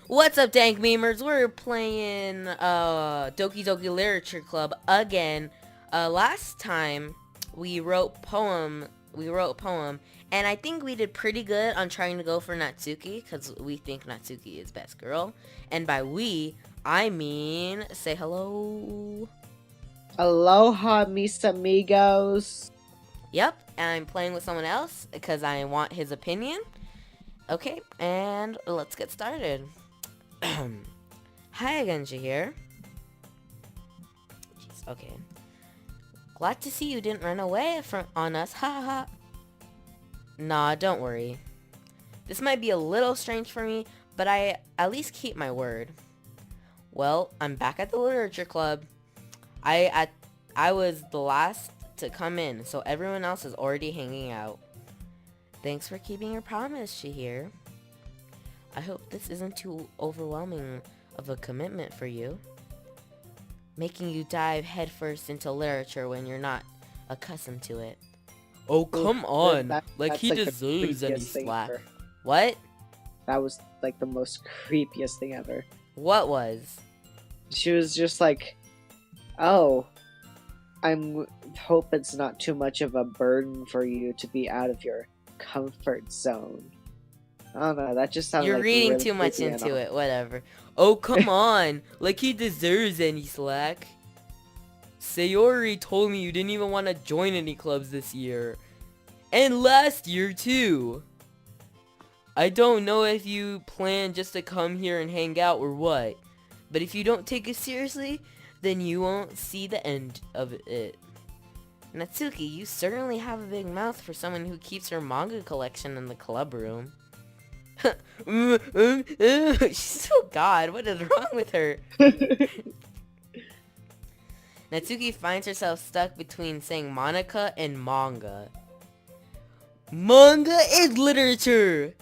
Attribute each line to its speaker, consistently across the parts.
Speaker 1: What's up, Dank Memers? We're playing Doki Doki Literature Club again. Last time we wrote poem, and I think we did pretty good on trying to go for Natsuki because we think Natsuki is best girl. And by we, I mean say hello.
Speaker 2: Aloha, mis amigos.
Speaker 1: Yep, and I'm playing with someone else because I want his opinion. Okay, and let's get started. Hi again, Shaheer. Jeez, okay. Glad to see you didn't run away on us, ha ha ha. Nah, don't worry. This might be a little strange for me, but I at least keep my word. Well, I'm back at the literature club. I was the last to come in, so everyone else is already hanging out. Thanks for keeping your promise, Shaheer. I hope this isn't too overwhelming of a commitment for you. Making you dive headfirst into literature when you're not accustomed to it. Oh, come on. Like, he deserves any slack. What?
Speaker 2: That was like the most creepiest thing ever.
Speaker 1: What was?
Speaker 2: She was just like, oh, I hope it's not too much of a burden for you to be out of your comfort zone. I don't know, that just sounded
Speaker 1: You're
Speaker 2: like
Speaker 1: reading
Speaker 2: really
Speaker 1: too much
Speaker 2: creepy
Speaker 1: into it, whatever. Oh, come on. Like, he deserves any slack. Sayori told me you didn't even want to join any clubs this year. And last year, too. I don't know if you plan just to come here and hang out or what. But if you don't take it seriously, then you won't see the end of it. Natsuki, you certainly have a big mouth for someone who keeps her manga collection in the club room. She's so god, what is wrong with her? Natsuki finds herself stuck between saying Monica and manga. Manga is literature!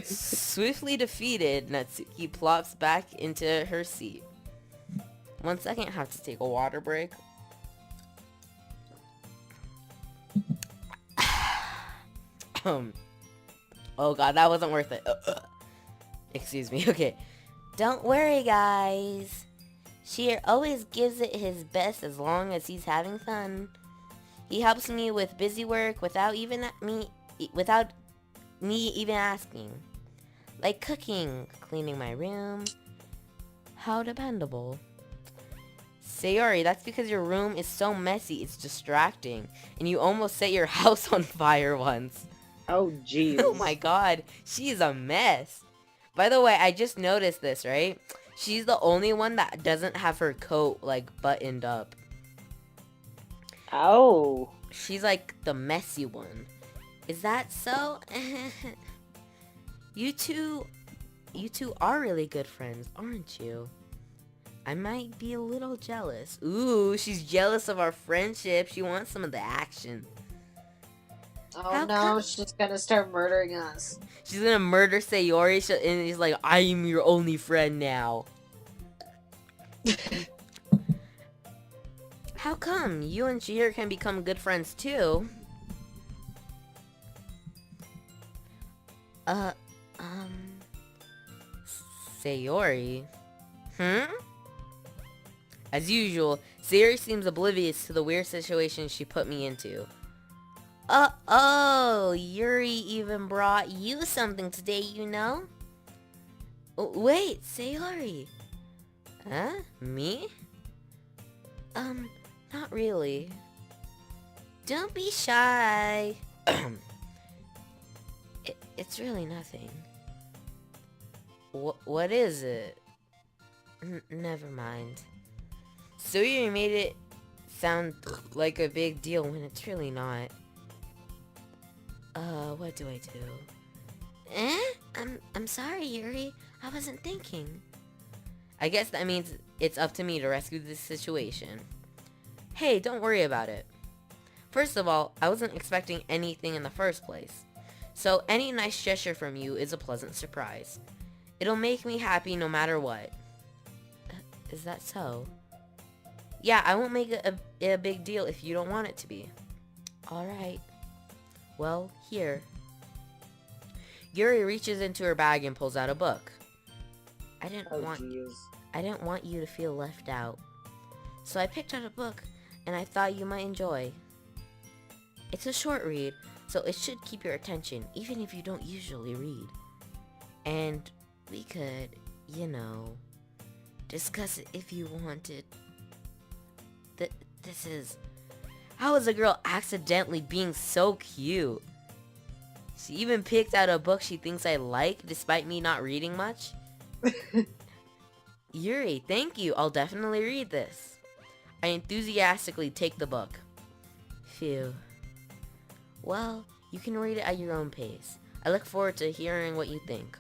Speaker 1: Swiftly defeated, Natsuki plops back into her seat. 1 second, I have to take a water break. Oh god, that wasn't worth it. Excuse me, okay. Don't worry, guys. Shaheer always gives it his best as long as he's having fun. He helps me with busy work without me even asking. Like cooking, cleaning my room. How dependable. Sayori, that's because your room is so messy, it's distracting. And you almost set your house on fire once.
Speaker 2: Oh, jeez.
Speaker 1: Oh my god, she's a mess. By the way, I just noticed this, right? She's the only one that doesn't have her coat, like, buttoned up.
Speaker 2: Oh.
Speaker 1: She's, like, the messy one. Is that so? You two are really good friends, aren't you? I might be a little jealous. Ooh, she's jealous of our friendship. She wants some of the action.
Speaker 2: Oh no, she's gonna start murdering us.
Speaker 1: She's gonna murder Sayori, and he's like, I am your only friend now. How come? You and Shaheer can become good friends too. Sayori? As usual, Sayori seems oblivious to the weird situation she put me into. Oh, Yuri even brought you something today, you know? Oh, wait, Sayori. Huh? Me? Not really. Don't be shy. It's really nothing. What is it? Never mind. Sayori made it sound like a big deal when it's really not. What do I do? I'm sorry, Yuri. I wasn't thinking. I guess that means it's up to me to rescue this situation. Hey, don't worry about it. First of all, I wasn't expecting anything in the first place. So any nice gesture from you is a pleasant surprise. It'll make me happy no matter what. Is that so? Yeah, I won't make it a big deal if you don't want it to be. Alright. Well, here. Yuri reaches into her bag and pulls out a book. I didn't
Speaker 2: Oh,
Speaker 1: want
Speaker 2: jeez.
Speaker 1: I didn't want you to feel left out. So I picked out a book and I thought you might enjoy. It's a short read, so it should keep your attention even if you don't usually read. And we could, discuss it if you wanted. This is... How is a girl accidentally being so cute? She even picked out a book she thinks I like, despite me not reading much. Yuri, thank you. I'll definitely read this. I enthusiastically take the book. Phew. Well, you can read it at your own pace. I look forward to hearing what you think.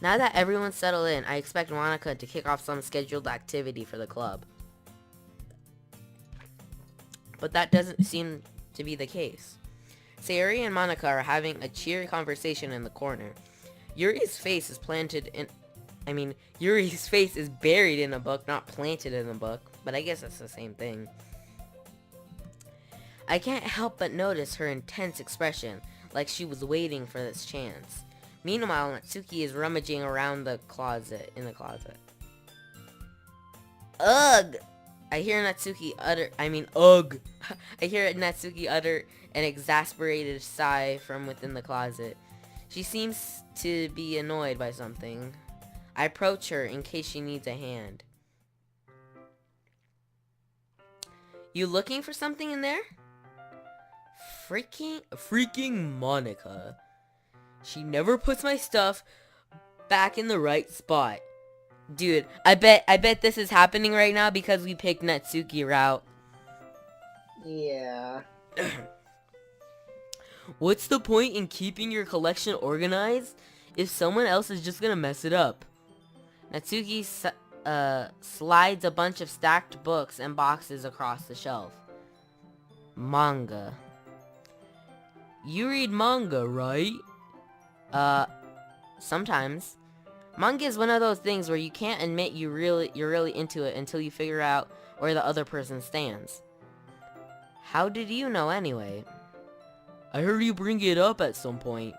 Speaker 1: Now that everyone's settled in, I expect Monica to kick off some scheduled activity for the club. But that doesn't seem to be the case. Sayuri and Monica are having a cheery conversation in the corner. Yuri's face is buried in a book, not planted in a book, but I guess that's the same thing. I can't help but notice her intense expression, like she was waiting for this chance. Meanwhile, Natsuki is rummaging around in the closet. Ugh! I hear Natsuki utter an exasperated sigh from within the closet. She seems to be annoyed by something. I approach her in case she needs a hand. You looking for something in there? Freaking Monica. She never puts my stuff back in the right spot. Dude, I bet this is happening right now because we picked Natsuki route.
Speaker 2: Yeah.
Speaker 1: What's the point in keeping your collection organized if someone else is just gonna mess it up? Natsuki slides a bunch of stacked books and boxes across the shelf. Manga. You read manga, right? Sometimes. Manga is one of those things where you can't admit you're really into it until you figure out where the other person stands. How did you know anyway? I heard you bring it up at some point.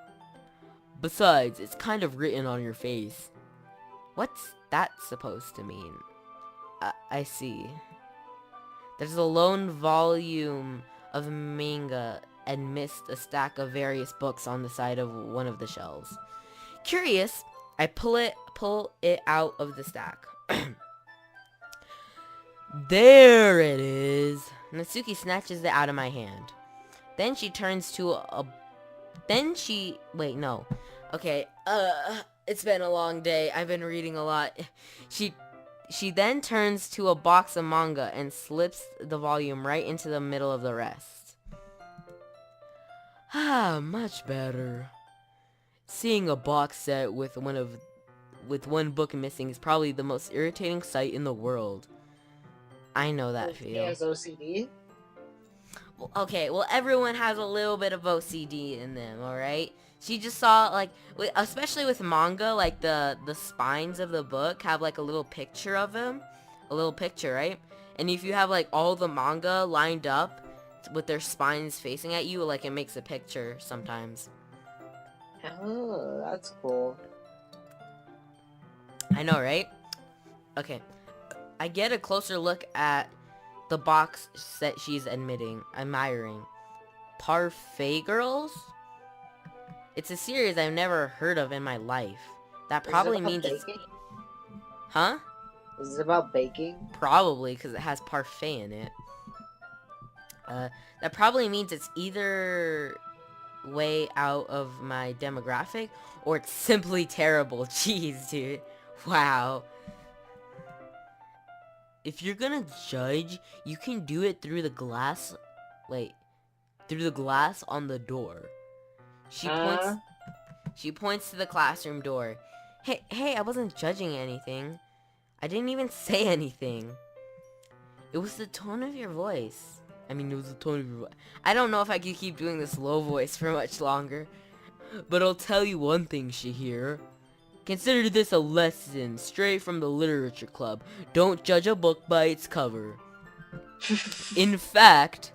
Speaker 1: Besides, it's kind of written on your face. What's that supposed to mean? I see. There's a lone volume of manga amidst a stack of various books on the side of one of the shelves. Curious, I pull it out of the stack. There it is. Natsuki snatches it out of my hand. Then she turns to wait, no. Okay, it's been a long day. I've been reading a lot. She then turns to a box of manga and slips the volume right into the middle of the rest. Ah, much better. Seeing a box set with one book missing is probably the most irritating sight in the world. I know that
Speaker 2: He
Speaker 1: feel.
Speaker 2: has OCD?
Speaker 1: Okay, well, everyone has a little bit of OCD in them, alright? She just saw, like, especially with manga, like, the spines of the book have, like, a little picture of him. A little picture, right? And if you have, like, all the manga lined up with their spines facing at you, like, it makes a picture sometimes.
Speaker 2: Oh, that's cool.
Speaker 1: I know, right? Okay. I get a closer look at the box that she's admiring. Parfait Girls? It's a series I've never heard of in my life. That probably means it's... Huh?
Speaker 2: Is it about baking?
Speaker 1: Probably, because it has parfait in it. That probably means it's either way out of my demographic, or it's simply terrible. Jeez, dude. Wow. If you're gonna judge, you can do it through the glass... through the glass on the door. She points to the classroom door. Hey, I wasn't judging anything. I didn't even say anything. It was the tone of your voice. It was the tone of your voice. I don't know if I can keep doing this low voice for much longer. But I'll tell you one thing, Shaheer. Consider this a lesson straight from the literature club. Don't judge a book by its cover. In fact,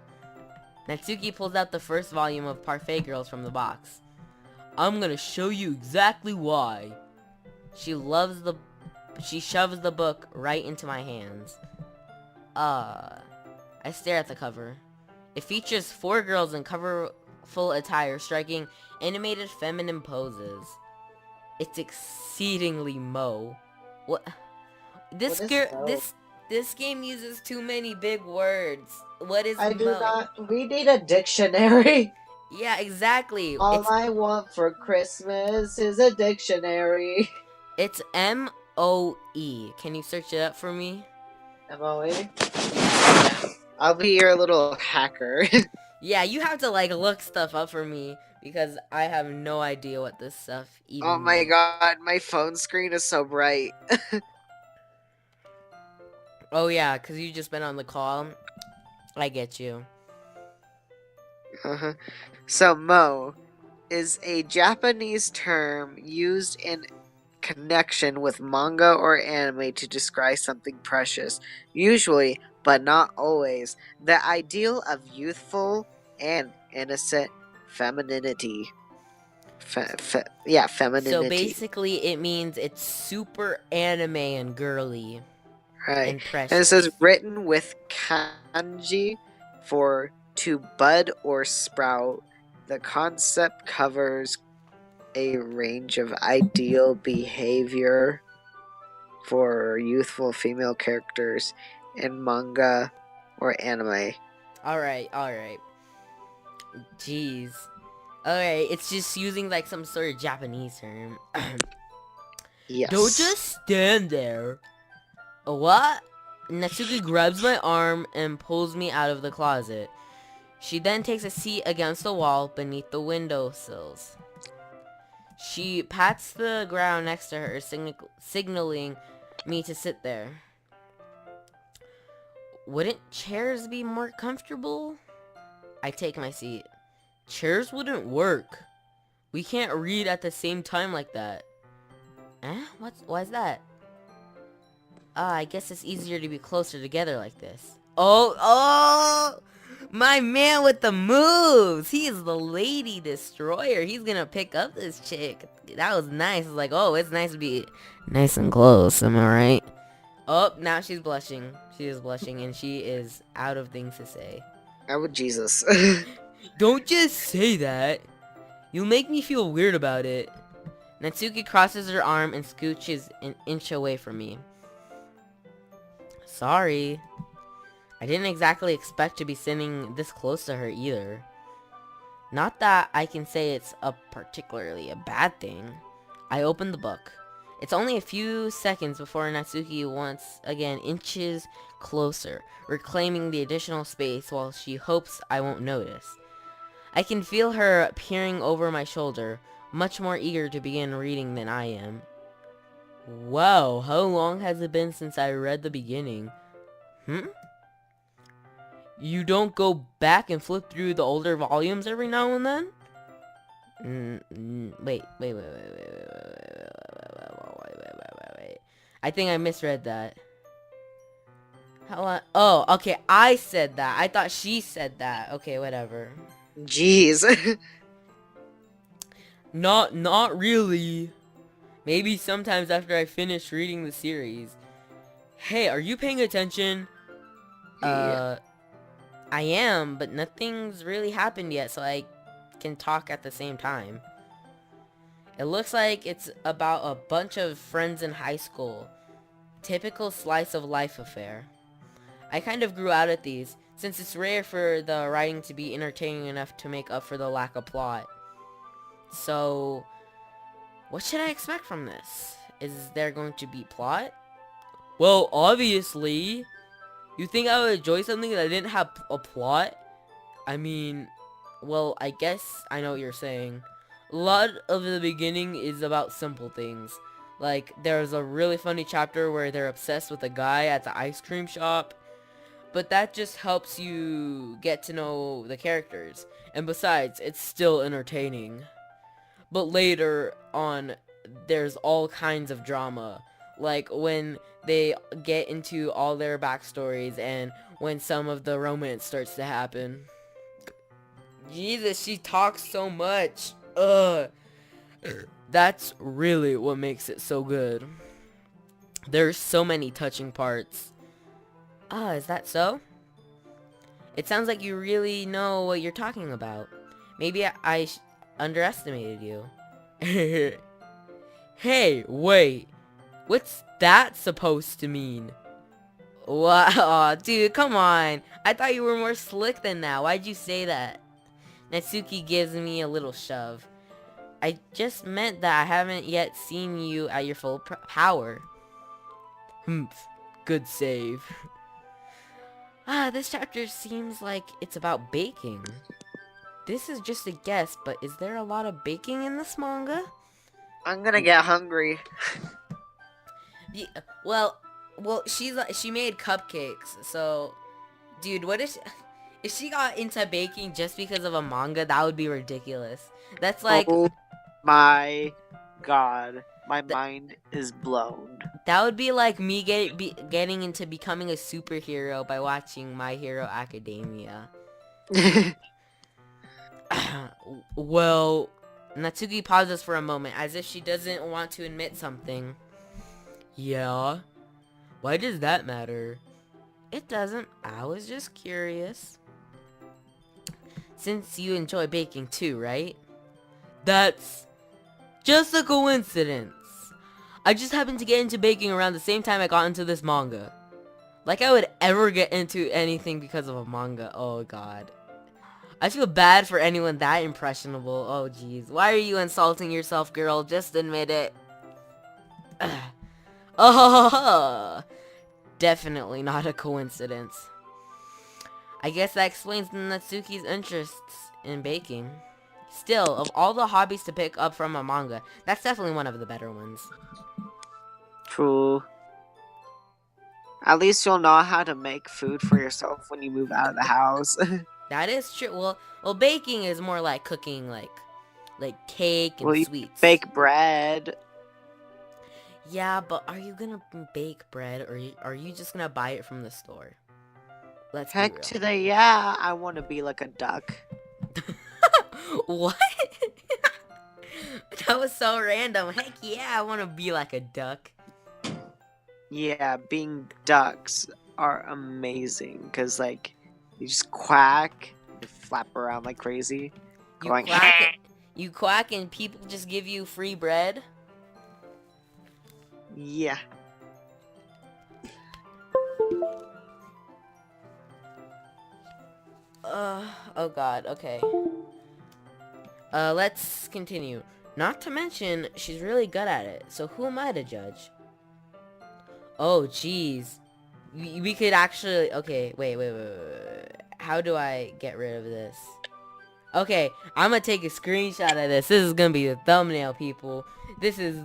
Speaker 1: Natsuki pulls out the first volume of Parfait Girls from the box. I'm gonna show you exactly why. She shoves the book right into my hands. I stare at the cover. It features 4 girls in colorful attire striking animated feminine poses. It's exceedingly mo. What?
Speaker 2: What
Speaker 1: This
Speaker 2: is
Speaker 1: girl,
Speaker 2: Mo?
Speaker 1: this game uses too many big words. What is
Speaker 2: I do
Speaker 1: mo?
Speaker 2: not. We need a dictionary.
Speaker 1: Yeah, exactly.
Speaker 2: All I want for Christmas is a dictionary.
Speaker 1: It's MOE. Can you search it up for me?
Speaker 2: Moe.
Speaker 1: Yeah.
Speaker 2: I'll be your little hacker.
Speaker 1: Yeah, you have to like look stuff up for me because I have no idea what this stuff
Speaker 2: Oh
Speaker 1: even
Speaker 2: my
Speaker 1: means.
Speaker 2: god, my phone screen is so bright.
Speaker 1: Oh yeah, cause you just been on the call. I get you.
Speaker 2: Uh-huh. So, Mo is a Japanese term used in connection with manga or anime to describe something precious, usually, but not always, the ideal of youthful and innocent femininity. Yeah,
Speaker 1: So
Speaker 2: femininity.
Speaker 1: basically, it means it's super anime and girly
Speaker 2: Right.
Speaker 1: and
Speaker 2: And it says
Speaker 1: precious.
Speaker 2: written with kanji for to bud or sprout. The concept covers a range of ideal behavior for youthful female characters in manga or anime.
Speaker 1: Alright, alright. Jeez. Alright, it's just using like some sort of Japanese term. Don't
Speaker 2: Yes.
Speaker 1: just stand there. What? Natsuki grabs my arm and pulls me out of the closet. She then takes a seat against the wall beneath the windowsills. She pats the ground next to her, signaling me to sit there. Wouldn't chairs be more comfortable? I take my seat. Chairs wouldn't work. We can't read at the same time like that. Eh? Why's that? I guess it's easier to be closer together like this. Oh! My man with the moves! He is the lady destroyer. He's gonna pick up this chick. That was nice. It's like, oh, it's nice to be nice and close. Am I right? Oh, now she's blushing. She is blushing and she is out of things to say.
Speaker 2: Oh, Jesus.
Speaker 1: Don't just say that. You'll make me feel weird about it. Natsuki crosses her arm and scooches an inch away from me. Sorry. I didn't exactly expect to be sitting this close to her either. Not that I can say it's particularly a bad thing. I opened the book. It's only a few seconds before Natsuki once again inches closer, reclaiming the additional space while she hopes I won't notice. I can feel her peering over my shoulder, much more eager to begin reading than I am. Wow, how long has it been since I read the beginning? You don't go back and flip through the older volumes every now and then? Wait. I think I misread that. Oh, okay, I said that. I thought she said that. Okay, whatever.
Speaker 2: Jeez.
Speaker 1: Not really. Maybe sometimes after I finish reading the series. Hey, are you paying attention?
Speaker 2: Yeah.
Speaker 1: I am, but nothing's really happened yet, so I can talk at the same time. It looks like it's about a bunch of friends in high school. Typical slice of life affair. I kind of grew out of these, since it's rare for the writing to be entertaining enough to make up for the lack of plot. So, what should I expect from this? Is there going to be plot? Well, obviously. You think I would enjoy something that didn't have a plot? I mean, well, I guess I know what you're saying. A lot of the beginning is about simple things. Like, there's a really funny chapter where they're obsessed with a guy at the ice cream shop. But that just helps you get to know the characters. And besides, it's still entertaining. But later on, there's all kinds of drama. Like when they get into all their backstories and when some of the romance starts to happen. Jesus, she talks so much. Ugh. That's really what makes it so good. There's so many touching parts. Ah, is that so? It sounds like you really know what you're talking about. Maybe I underestimated you. Hey, wait. What's that supposed to mean? Wow, dude, come on. I thought you were more slick than that. Why'd you say that? Natsuki gives me a little shove. I just meant that I haven't yet seen you at your full power. Humph. Good save. This chapter seems like it's about baking. This is just a guess, but is there a lot of baking in this manga?
Speaker 2: I'm gonna get hungry.
Speaker 1: Yeah, well, she made cupcakes, so, dude, what if she got into baking just because of a manga? That would be ridiculous. That's like,
Speaker 2: Oh my god. My mind is blown.
Speaker 1: that would be like me getting into becoming a superhero by watching My Hero Academia. Well, Natsuki pauses for a moment, as if she doesn't want to admit something. Yeah? Why does that matter? It doesn't. I was just curious. Since you enjoy baking too, right? That's just a coincidence. I just happened to get into baking around the same time I got into this manga. Like I would ever get into anything because of a manga. Oh god. I feel bad for anyone that impressionable. Oh jeez. Why are you insulting yourself, girl? Just admit it. Oh, definitely not a coincidence. I guess that explains Natsuki's interests in baking. Still, of all the hobbies to pick up from a manga, that's definitely one of the better ones.
Speaker 2: True. At least you'll know how to make food for yourself when you move out of the house.
Speaker 1: That is true. Well, baking is more like cooking, like cake and
Speaker 2: Well, you
Speaker 1: sweets.
Speaker 2: bake bread.
Speaker 1: Yeah, but are you gonna bake bread, or are you just gonna buy it from the store? Let's be
Speaker 2: Heck
Speaker 1: real.
Speaker 2: to the yeah, I want to be like a duck.
Speaker 1: What? That was so random. Heck yeah, I want to be like a duck.
Speaker 2: Yeah, being ducks are amazing because like you just quack, you flap around like crazy,
Speaker 1: You
Speaker 2: going.
Speaker 1: quack, you quack, and people just give you free bread.
Speaker 2: Yeah.
Speaker 1: Oh god, okay. Let's continue. Not to mention, she's really good at it, so who am I to judge? Oh, jeez. We could actually... Okay, wait. How do I get rid of this? Okay, I'm gonna take a screenshot of this. This is gonna be the thumbnail, people. This is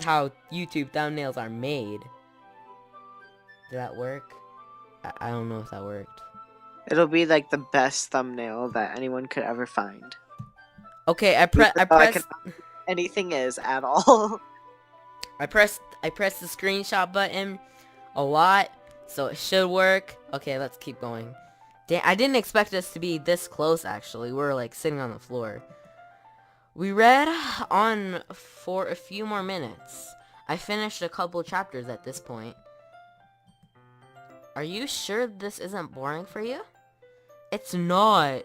Speaker 1: how YouTube thumbnails are made. Did that work? I don't know if that worked.
Speaker 2: It'll be like the best thumbnail that anyone could ever find.
Speaker 1: Okay, I
Speaker 2: Even though
Speaker 1: pressed
Speaker 2: anything is at all.
Speaker 1: I pressed the screenshot button a lot, so it should work. Okay, let's keep going. Damn, I didn't expect us to be this close, actually. We're like sitting on the floor. We read on for a few more minutes. I finished a couple chapters at this point. Are you sure this isn't boring for you? It's not.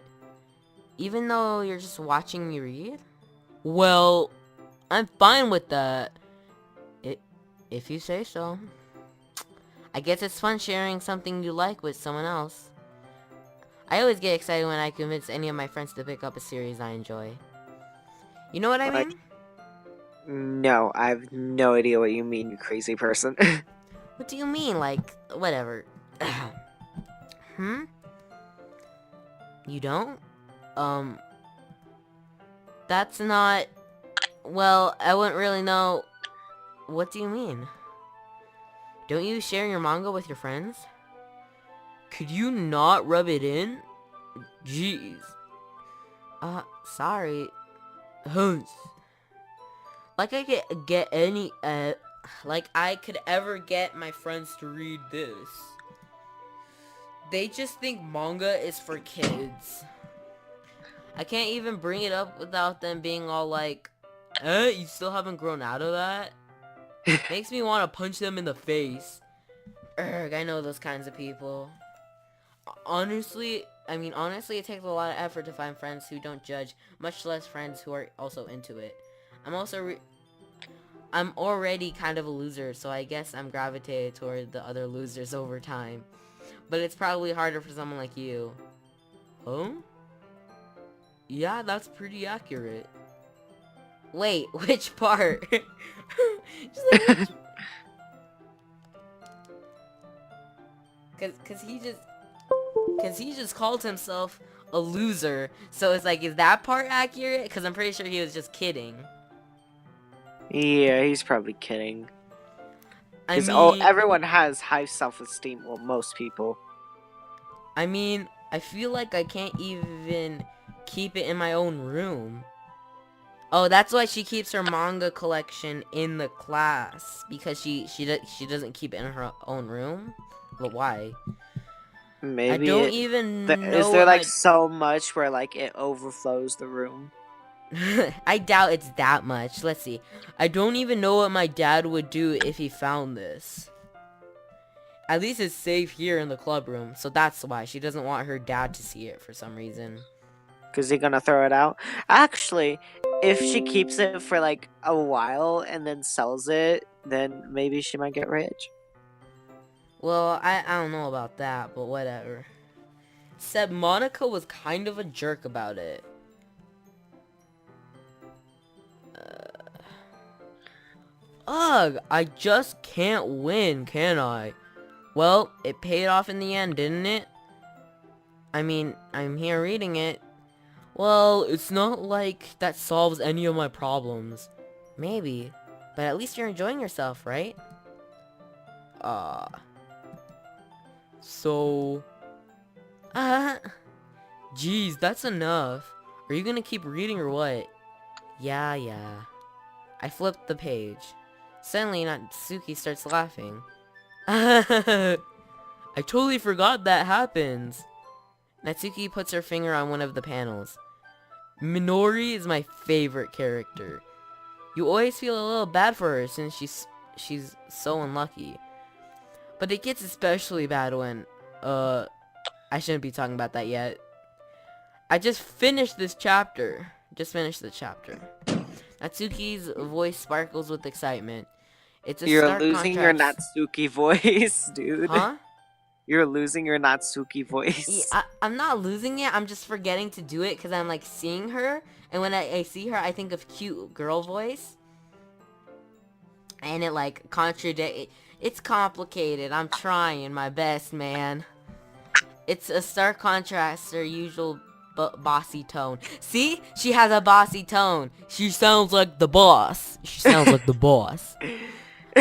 Speaker 1: Even though you're just watching me read? Well, I'm fine with that. If you say so. I guess it's fun sharing something you like with someone else. I always get excited when I convince any of my friends to pick up a series I enjoy. You know what I mean?
Speaker 2: No, I have no idea what you mean, you crazy person.
Speaker 1: What do you mean? Like, whatever. You don't? That's not... Well, I wouldn't really know... What do you mean? Don't you share your manga with your friends? Could you not rub it in? Jeez. Sorry. Like I could get any, like I could ever get my friends to read this. They just think manga is for kids. I can't even bring it up without them being all like, You still haven't grown out of that? Makes me want to punch them in the face. Urgh, I know those kinds of people. Honestly, it takes a lot of effort to find friends who don't judge, much less friends who are also into it. I'm already kind of a loser, so I guess I'm gravitated toward the other losers over time. But it's probably harder for someone like you. Huh? Yeah, that's pretty accurate. Wait, which part? Just like, which... Cause he just called himself a loser. So it's like, is that part accurate? Cause I'm pretty sure he was just kidding.
Speaker 2: Yeah, he's probably kidding.
Speaker 1: I
Speaker 2: Because
Speaker 1: mean,
Speaker 2: everyone has high self-esteem. Well, most people.
Speaker 1: I feel like I can't even keep it in my own room. Oh, that's why she keeps her manga collection in the class, because she doesn't keep it in her own room. But why?
Speaker 2: Maybe
Speaker 1: I don't even know
Speaker 2: is there
Speaker 1: what
Speaker 2: like so much where like it overflows the room?
Speaker 1: I doubt it's that much. Let's see. I don't even know what my dad would do if he found this. At least it's safe here in the club room, so that's why she doesn't want her dad to see it for some reason.
Speaker 2: Because he's gonna throw it out. Actually, if she keeps it for like a while and then sells it, then maybe she might get rich.
Speaker 1: Well, I don't know about that, but whatever. Said Monica was kind of a jerk about it. Ugh, I just can't win, can I? Well, it paid off in the end, didn't it? I mean, I'm here reading it. Well, it's not like that solves any of my problems. Maybe, but at least you're enjoying yourself, right? So... Geez, that's enough. Are you gonna keep reading or what? Yeah. I flipped the page. Suddenly, Natsuki starts laughing. I totally forgot that happens. Natsuki puts her finger on one of the panels. Minori is my favorite character. You always feel a little bad for her since she's so unlucky. But it gets especially bad when, I shouldn't be talking about that yet. I just finished this chapter. Just finished the chapter. Natsuki's voice sparkles with excitement. It's a
Speaker 2: You're
Speaker 1: stark
Speaker 2: losing your
Speaker 1: contrast.
Speaker 2: Natsuki voice, dude.
Speaker 1: Huh?
Speaker 2: You're losing your Natsuki voice.
Speaker 1: Yeah, I'm not losing it. I'm just forgetting to do it because I'm like seeing her. And when I see her, I think of cute girl voice. And it like it's complicated. I'm trying my best, man. It's a stark contrast to her usual bossy tone. See? She has a bossy tone. She sounds like the boss.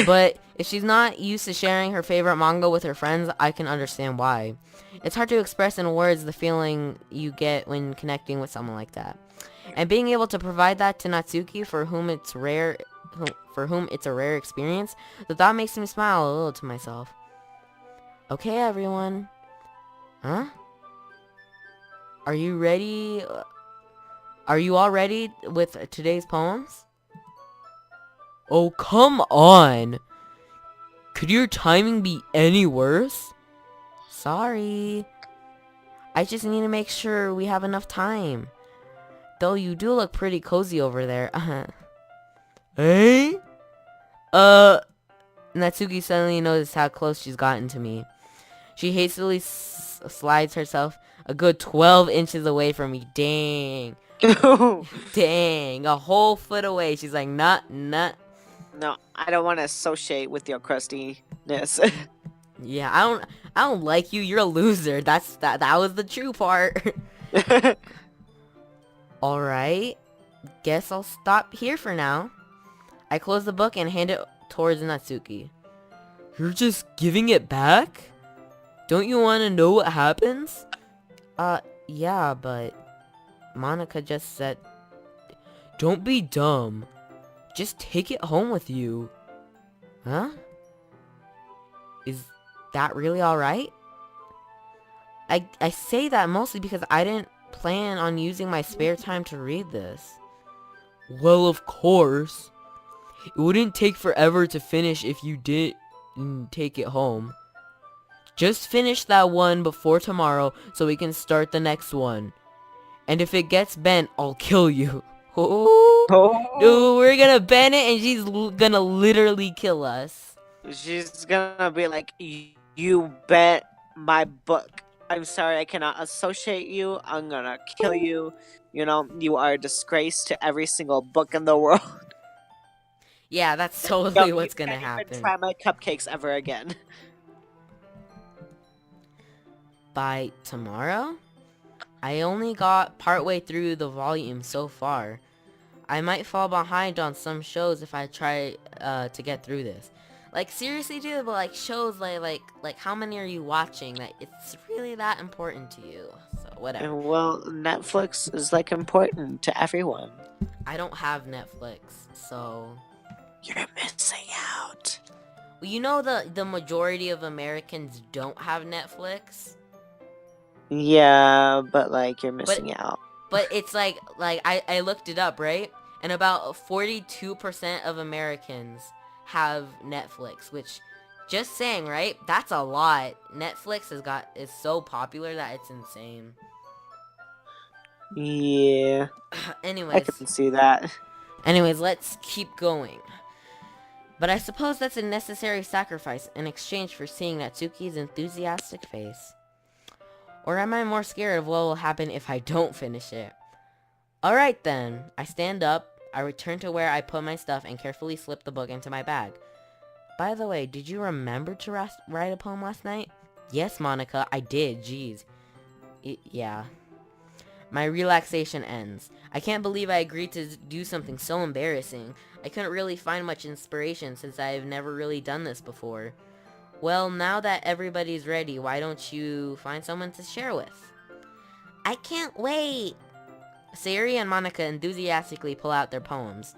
Speaker 1: But if she's not used to sharing her favorite manga with her friends, I can understand why. It's hard to express in words the feeling you get when connecting with someone like that. And being able to provide that to Natsuki, for whom it's a rare experience, the thought makes me smile a little to myself. Okay, everyone. Huh? Are you ready? Are you all ready with today's poems? Oh, come on! Could your timing be any worse? Sorry. I just need to make sure we have enough time. Though you do look pretty cozy over there. Hey? Natsuki suddenly noticed how close she's gotten to me. She hastily slides herself a good 12 inches away from me. Dang. Dang. A whole foot away. She's like, nah.
Speaker 2: No, I don't want to associate with your crustiness.
Speaker 1: Yeah, I don't like you. You're a loser. That was the true part. Alright. Guess I'll stop here for now. I close the book and hand it towards Natsuki. You're just giving it back? Don't you want to know what happens? Yeah, but Monica just said... Don't be dumb. Just take it home with you. Huh? Is that really alright? I say that mostly because I didn't plan on using my spare time to read this. Well, of course. It wouldn't take forever to finish if you didn't take it home. Just finish that one before tomorrow so we can start the next one. And if it gets bent, I'll kill you. Oh,
Speaker 2: Oh,
Speaker 1: dude, we're gonna bend it and she's gonna literally kill us.
Speaker 2: she's gonna be like, you bet my book. I'm sorry, I cannot associate you. I'm gonna kill you. You know, you are a disgrace to every single book in the world.
Speaker 1: Yeah, that's
Speaker 2: Yo,
Speaker 1: totally
Speaker 2: you
Speaker 1: what's gonna
Speaker 2: can't even
Speaker 1: happen.
Speaker 2: try my cupcakes ever again.
Speaker 1: By tomorrow? I only got partway through the volume so far. I might fall behind on some shows if I try to get through this. Like, seriously, dude, but like shows like how many are you watching that it's really that important to you? So whatever.
Speaker 2: And well, Netflix is like important to everyone.
Speaker 1: I don't have Netflix, so
Speaker 2: You're missing out.
Speaker 1: well, you know the majority of Americans don't have Netflix.
Speaker 2: Yeah, but like you're
Speaker 1: But
Speaker 2: missing out.
Speaker 1: but it's like I looked it up, right? And about 42% of Americans have Netflix, which just saying, right? That's a lot. Netflix is so popular that it's insane.
Speaker 2: Yeah, I
Speaker 1: anyways,
Speaker 2: can see that.
Speaker 1: let's keep going. But I suppose that's a necessary sacrifice in exchange for seeing Natsuki's enthusiastic face. Or am I more scared of what will happen if I don't finish it? Alright then. I stand up, I return to where I put my stuff and carefully slip the book into my bag. By the way, did you remember to write a poem last night? Yes, Monica, I did, jeez. Yeah. My relaxation ends. I can't believe I agreed to do something so embarrassing. I couldn't really find much inspiration since I've never really done this before. Well, now that everybody's ready, why don't you find someone to share with? I can't wait! Sayuri and Monica enthusiastically pull out their poems.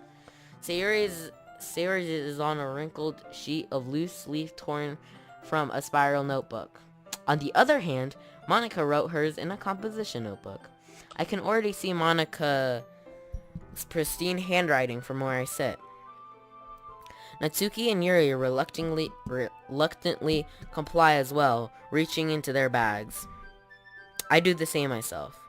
Speaker 1: Sayuri's is on a wrinkled sheet of loose leaf torn from a spiral notebook. On the other hand, Monica wrote hers in a composition notebook. I can already see Monica's pristine handwriting from where I sit. Natsuki and Yuri reluctantly comply as well, reaching into their bags. I do the same myself.